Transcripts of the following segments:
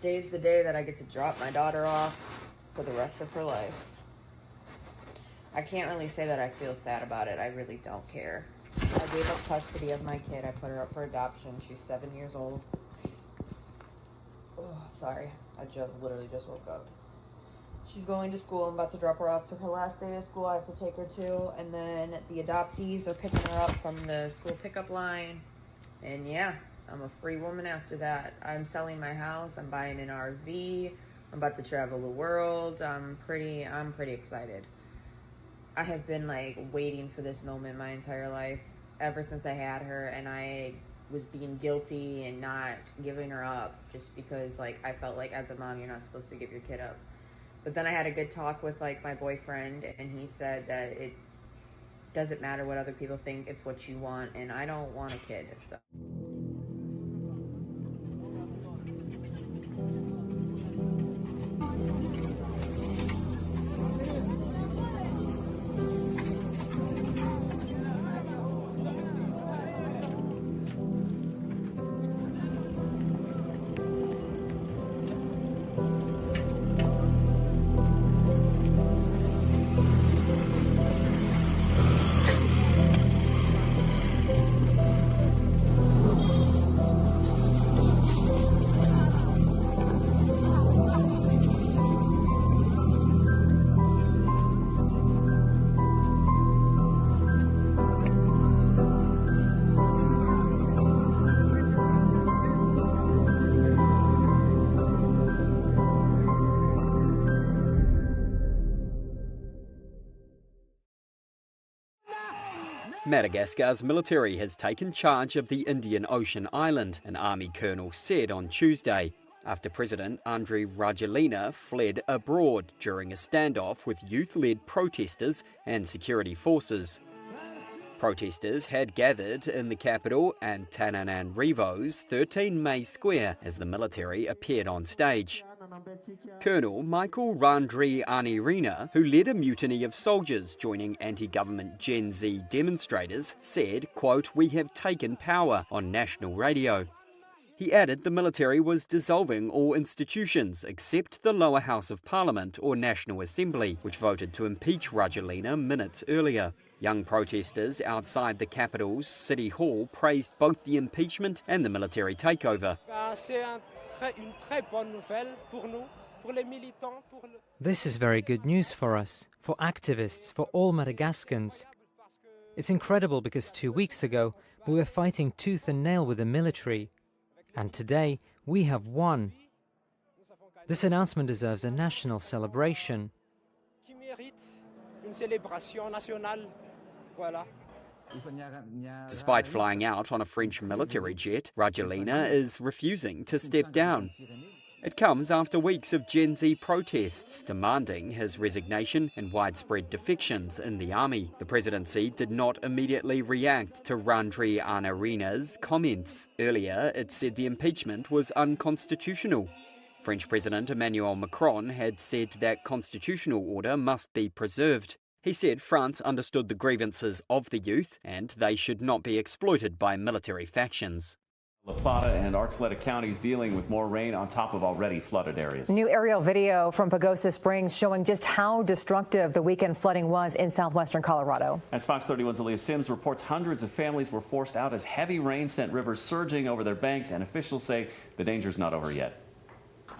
Today's the day that I get to drop my daughter off for the rest of her life. I can't really say that I feel sad about it. I really don't care. I gave up custody of my kid. I put her up for adoption. She's 7 years old. Oh, sorry. I literally just woke up. She's going to school. I'm about to drop her off to her last day of school. I have to take her to. And then the adoptees are picking her up from the school pickup line. And yeah, I'm a free woman after that. I'm selling my house. I'm buying an RV. I'm about to travel the world. I'm pretty excited. I have been like waiting for this moment my entire life, ever since I had her, and I was being guilty and not giving her up just because like I felt like as a mom you're not supposed to give your kid up. But then I had a good talk with like my boyfriend, and he said that it doesn't matter what other people think, it's what you want, and I don't want a kid. So Madagascar's military has taken charge of the Indian Ocean island, an army colonel said on Tuesday, after President Andry Rajoelina fled abroad during a standoff with youth-led protesters and security forces. Protesters had gathered in the capital Antananarivo's 13 May Square as the military appeared on stage. Colonel Michael Randrianirina, who led a mutiny of soldiers joining anti-government Gen Z demonstrators, said, quote, "We have taken power," on national radio. He added the military was dissolving all institutions except the lower house of parliament or National Assembly, which voted to impeach Rajoelina minutes earlier. Young protesters outside the capital's City Hall praised both the impeachment and the military takeover. This is very good news for us, for activists, for all Madagascans. It's incredible because 2 weeks ago we were fighting tooth and nail with the military, and today we have won. This announcement deserves a national celebration. Despite flying out on a French military jet, Rajoelina is refusing to step down. It comes after weeks of Gen Z protests demanding his resignation and widespread defections in the army. The presidency did not immediately react to Randrianirina's comments. Earlier, it said the impeachment was unconstitutional. French President Emmanuel Macron had said that constitutional order must be preserved. He said France understood the grievances of the youth and they should not be exploited by military factions. La Plata and Archuleta counties dealing with more rain on top of already flooded areas. New aerial video from Pagosa Springs showing just how destructive the weekend flooding was in southwestern Colorado. As Fox 31's Aaliyah Sims reports, hundreds of families were forced out as heavy rain sent rivers surging over their banks, and officials say the danger's not over yet.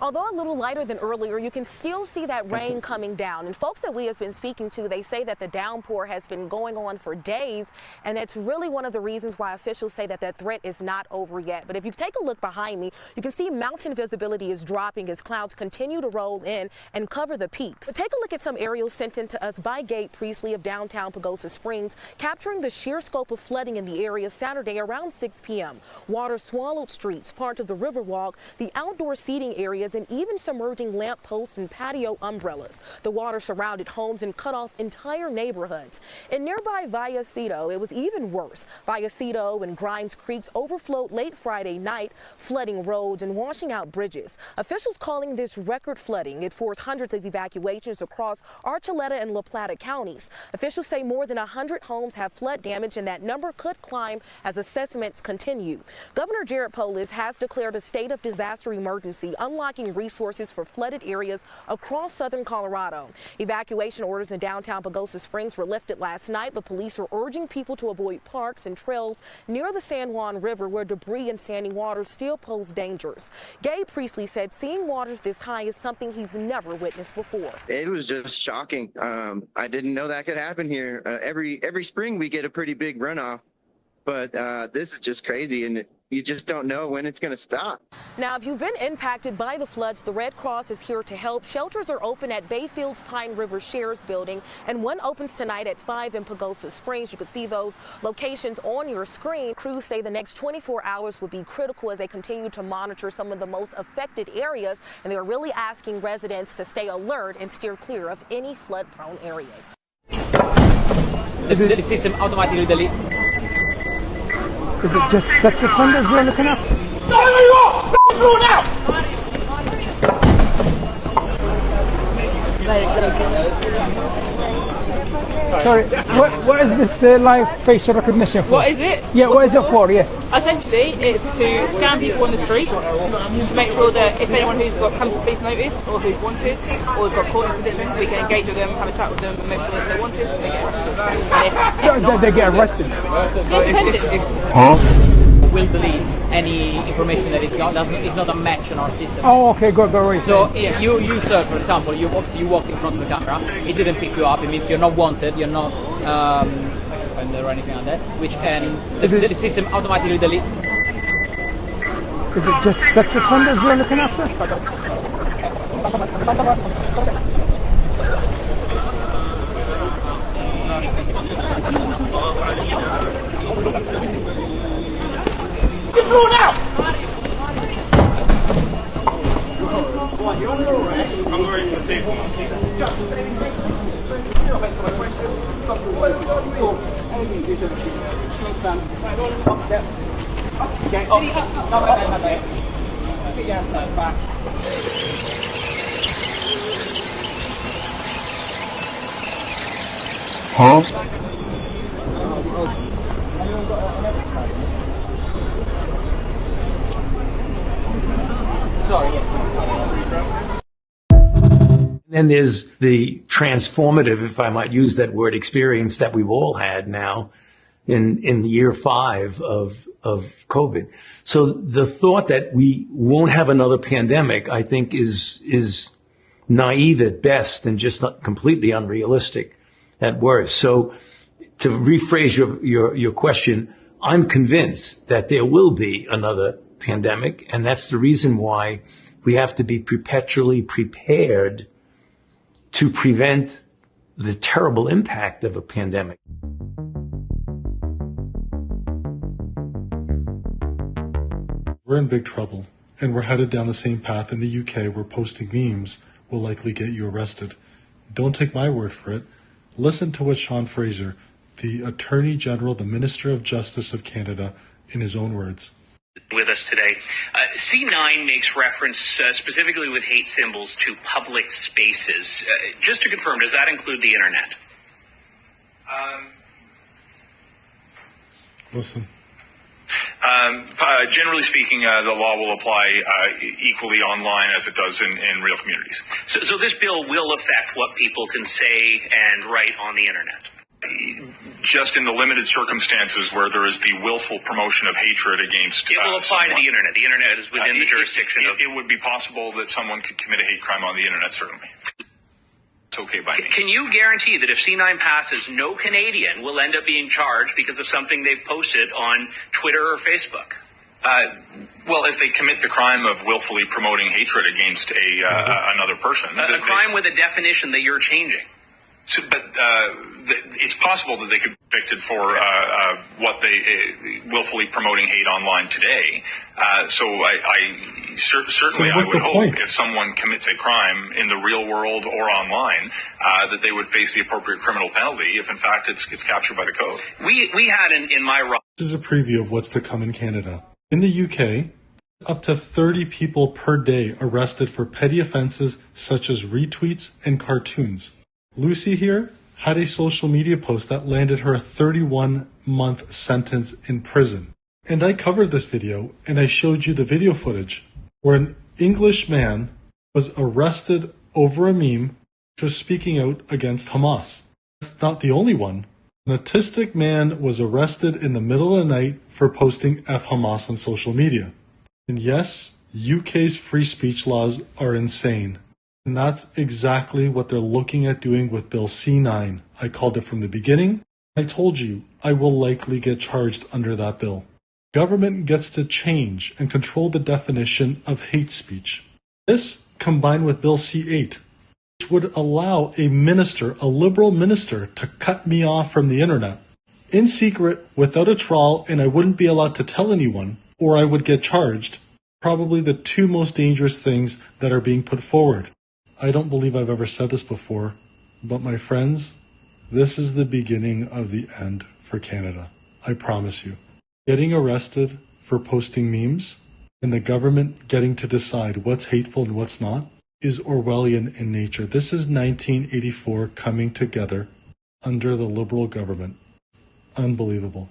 Although a little lighter than earlier, you can still see that rain coming down. And folks that we have been speaking to, they say that the downpour has been going on for days, and it's really one of the reasons why officials say that that threat is not over yet. But if you take a look behind me, you can see mountain visibility is dropping as clouds continue to roll in and cover the peaks. But take a look at some aerials sent in to us by Gabe Priestley of downtown Pagosa Springs, capturing the sheer scope of flooding in the area Saturday around 6 p.m. Water swallowed streets, part of the Riverwalk, the outdoor seating areas, and even submerging lamp posts and patio umbrellas. The water surrounded homes and cut off entire neighborhoods. In nearby Vallecito, it was even worse. Vallecito and Grimes Creeks overflowed late Friday night, flooding roads and washing out bridges. Officials calling this record flooding. It forced hundreds of evacuations across Archuleta and La Plata counties. Officials say more than 100 homes have flood damage, and that number could climb as assessments continue. Governor Jared Polis has declared a state of disaster emergency, unlocking tracking resources for flooded areas across southern Colorado. Evacuation orders in downtown Pagosa Springs were lifted last night, but police are urging people to avoid parks and trails near the San Juan River, where debris and standing water still pose dangers. Gabe Priestley said seeing waters this high is something he's never witnessed before. It was just shocking. I didn't know that could happen here. Every spring we get a pretty big runoff, but this is just crazy, and you just don't know when it's going to stop. Now, if you've been impacted by the floods, the Red Cross is here to help. Shelters are open at Bayfield's Pine River Shares Building, and one opens tonight at 5 in Pagosa Springs. You can see those locations on your screen. Crews say the next 24 hours will be critical as they continue to monitor some of the most affected areas, and they're really asking residents to stay alert and steer clear of any flood-prone areas. The system automatically deletes. Is it just sex offenders you're looking at? No, you are! Don't now! Sorry, what is this live facial recognition for? What is it? Yeah, what is it for? Yes. Essentially, it's to scan people on the street to make sure that if anyone who's got comes to police notice or who's wanted or has got caught in conditions, we can engage with them, have a chat with them, and make sure that they're wanted and they get arrested. They get arrested. Will delete any information that is not a match on our system. Oh, okay, go right. So if you search, for example, you walked in front of the camera, it didn't pick you up. It means you're not wanted, you're not sex offender or anything like that. Which the system automatically deletes. Is it just sex offenders you're looking after? Thrown out! You're under arrest. I'm going to take one. Huh? Then there's the transformative, if I might use that word, experience that we've all had now in year 5 of COVID. So the thought that we won't have another pandemic, I think, is naive at best and just not completely unrealistic at worst. So to rephrase your question, I'm convinced that there will be another pandemic, and that's the reason why we have to be perpetually prepared to prevent the terrible impact of a pandemic. We're in big trouble, and we're headed down the same path in the UK where posting memes will likely get you arrested. Don't take my word for it. Listen to what Sean Fraser, the Attorney General, the Minister of Justice of Canada, in his own words. With us today. C9 makes reference specifically with hate symbols to public spaces. Just to confirm, does that include the internet? Listen. Generally speaking, the law will apply equally online as it does in real communities. So this bill will affect what people can say and write on the internet? Just in the limited circumstances where there is the willful promotion of hatred against it will apply someone. To the internet. The internet is within the jurisdiction of... It would be possible that someone could commit a hate crime on the internet, certainly. It's okay by me. Can you guarantee that if C9 passes, no Canadian will end up being charged because of something they've posted on Twitter or Facebook? Well, if they commit the crime of willfully promoting hatred against another person... A crime with a definition that you're changing. So, but it's possible that they could be convicted for what they willfully promoting hate online today. So certainly I would hope if someone commits a crime in the real world or online that they would face the appropriate criminal penalty if in fact it's captured by the code. We had in my... This is a preview of what's to come in Canada. In the UK, up to 30 people per day arrested for petty offenses such as retweets and cartoons. Lucy here had a social media post that landed her a 31-month sentence in prison. And I covered this video and I showed you the video footage where an English man was arrested over a meme which was speaking out against Hamas. That's not the only one. An autistic man was arrested in the middle of the night for posting F Hamas on social media. And yes, UK's free speech laws are insane. And that's exactly what they're looking at doing with Bill C9. I called it from the beginning. I told you I will likely get charged under that bill. Government gets to change and control the definition of hate speech. This, combined with Bill C8, which would allow a minister, a liberal minister, to cut me off from the internet in secret without a trial, and I wouldn't be allowed to tell anyone, or I would get charged. Probably the two most dangerous things that are being put forward. I don't believe I've ever said this before, but my friends, this is the beginning of the end for Canada. I promise you. Getting arrested for posting memes and the government getting to decide what's hateful and what's not is Orwellian in nature. This is 1984 coming together under the Liberal government. Unbelievable.